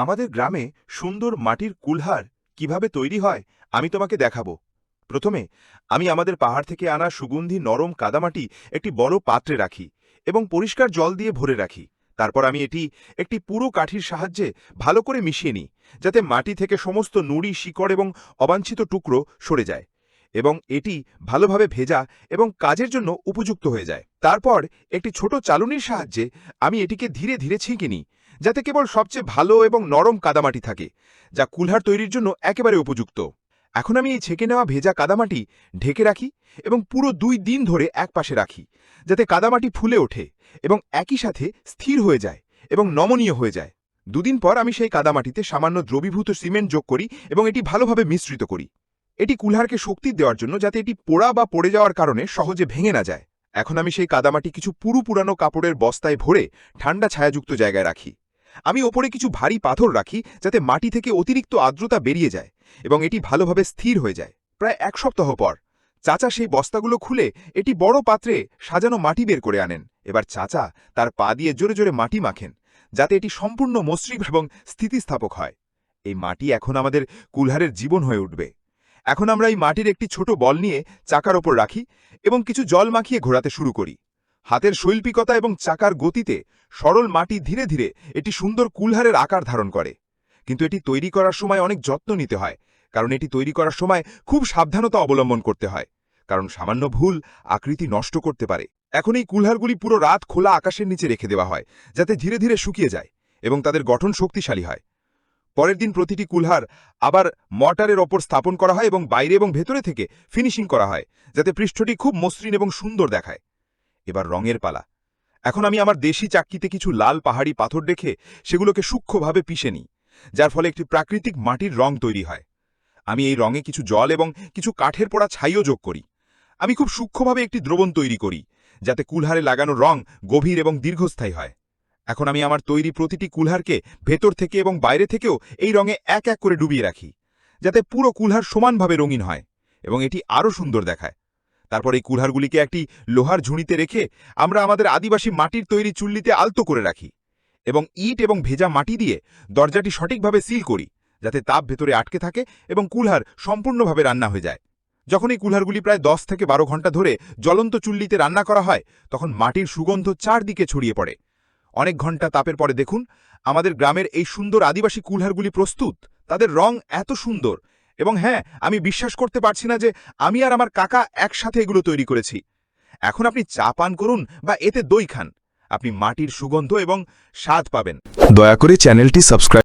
আমাদের গ্রামে সুন্দর মাটির কুলহার কিভাবে তৈরি হয় আমি তোমাকে দেখাবো। প্রথমে আমি আমাদের পাহাড় থেকে আনা সুগন্ধি নরম কাদামাটি একটি বড় পাত্রে রাখি এবং পরিষ্কার জল দিয়ে ভরে রাখি। তারপর আমি এটি একটি পুরো কাঠির সাহায্যে ভালো করে মিশিয়ে নিই, যাতে মাটি থেকে সমস্ত নুড়ি, শিকড় এবং অবাঞ্ছিত টুকরো সরে যায় এবং এটি ভালোভাবে ভেজা এবং কাজের জন্য উপযুক্ত হয়ে যায়। তারপর একটি ছোট চালুনির সাহায্যে আমি এটিকে ধীরে ধীরে ছেঁকে নিই, যাতে কেবল সবচেয়ে ভালো এবং নরম কাদামাটি থাকে, যা কুলহার তৈরির জন্য একেবারে উপযুক্ত। এখন আমি এই ছেঁকে নেওয়া ভেজা কাদামাটি ঢেকে রাখি এবং পুরো 2 দিন ধরে একপাশে রাখি, যাতে কাদামাটি ফুলে ওঠে এবং একই সাথে স্থির হয়ে যায় এবং নমনীয় হয়ে যায়। 2 দিন পর আমি সেই কাদামাটিতে সামান্য দ্রবীভূত সিমেন্ট যোগ করি এবং এটি ভালোভাবে মিশ্রিত করি। এটি কুলহারকে শক্তি দেওয়ার জন্য, যাতে এটি পোড়া বা পড়ে যাওয়ার কারণে সহজে ভেঙে না যায়। এখন আমি সেই কাদামাটি কিছু পুরানো কাপড়ের বস্তায় ভরে ঠান্ডা ছায়াযুক্ত জায়গায় রাখি। আমি ওপরে কিছু ভারী পাথর রাখি, যাতে মাটি থেকে অতিরিক্ত আর্দ্রতা বেরিয়ে যায় এবং এটি ভালোভাবে স্থির হয়ে যায়। প্রায় 1 সপ্তাহ পর চাচা সেই বস্তাগুলো খুলে এটি বড় পাত্রে সাজানো মাটি বের করে আনেন। এবার চাচা তার পা দিয়ে জোরে জোরে মাটি মাখেন, যাতে এটি সম্পূর্ণ মসৃণ এবং স্থিতিস্থাপক হয়। এই মাটি এখন আমাদের কুলহারের জীবন হয়ে উঠবে। এখন আমরা এই মাটির একটি ছোট বল নিয়ে চাকার ওপর রাখি এবং কিছু জল মাখিয়ে ঘোরাতে শুরু করি। হাতের শৈল্পিকতা এবং চাকার গতিতে সরল মাটি ধীরে ধীরে এটি সুন্দর কুলহারের আকার ধারণ করে। কিন্তু এটি তৈরি করার সময় অনেক যত্ন নিতে হয়, কারণ এটি তৈরি করার সময় খুব সাবধানতা অবলম্বন করতে হয়, কারণ সামান্য ভুল আকৃতি নষ্ট করতে পারে। এখন এই কুলহারগুলি পুরো রাত খোলা আকাশের নিচে রেখে দেওয়া হয়, যাতে ধীরে ধীরে শুকিয়ে যায় এবং তাদের গঠন শক্তিশালী হয়। পরের দিন প্রতিটি কুলহার আবার মর্টারের ওপর স্থাপন করা হয় এবং বাইরে এবং ভেতরে থেকে ফিনিশিং করা হয়, যাতে পৃষ্ঠটি খুব মসৃণ এবং সুন্দর দেখায়। এবার রঙের পালা। এখন আমি আমার দেশি চাক্কিতে কিছু লাল পাহাড়ি পাথর রেখে সেগুলোকে সূক্ষ্মভাবে পিষে নিই, যার ফলে একটি প্রাকৃতিক মাটির রং তৈরি হয়। আমি এই রঙে কিছু জল এবং কিছু কাঠের পোড়া ছাইও যোগ করি। আমি খুব সূক্ষ্মভাবে একটি দ্রবণ তৈরি করি, যাতে কুলহারে লাগানো রং গভীর এবং দীর্ঘস্থায়ী হয়। এখন আমি আমার তৈরি প্রতিটি কুলহারকে ভেতর থেকে এবং বাইরে থেকেও এই রঙে এক এক করে ডুবিয়ে রাখি, যাতে পুরো কুলহার সমানভাবে রঙিন হয় এবং এটি আরও সুন্দর দেখায়। তারপর এই কুলহারগুলিকে একটি লোহার ঝুড়িতে রেখে আমরা আমাদের আদিবাসী মাটির তৈরি চুল্লিতে আলতো করে রাখি এবং ইট এবং ভেজা মাটি দিয়ে দরজাটি সঠিকভাবে সিল করি, যাতে তাপ ভেতরে আটকে থাকে এবং কুলহার সম্পূর্ণভাবে রান্না হয়ে যায়। যখন এই কুলহারগুলি প্রায় 10 থেকে 12 ঘন্টা ধরে জ্বলন্ত চুল্লিতে রান্না করা হয়, তখন মাটির সুগন্ধ চারদিকে ছড়িয়ে পড়ে। অনেক ঘন্টা তাপের পরে দেখুন, আমাদের গ্রামের এই সুন্দর আদিবাসী কুলহারগুলি প্রস্তুত। তাদের রং এত সুন্দর এবং হ্যাঁ, আমি বিশ্বাস করতে পারছি না যে আমি আর আমার কাকা একসাথে এগুলো তৈরি করেছি। এখন আপনি চা পান করুন বা এতে দই খান, আপনি মাটির সুগন্ধ এবং স্বাদ পাবেন। দয়া করে চ্যানেলটি সাবস্ক্রাইব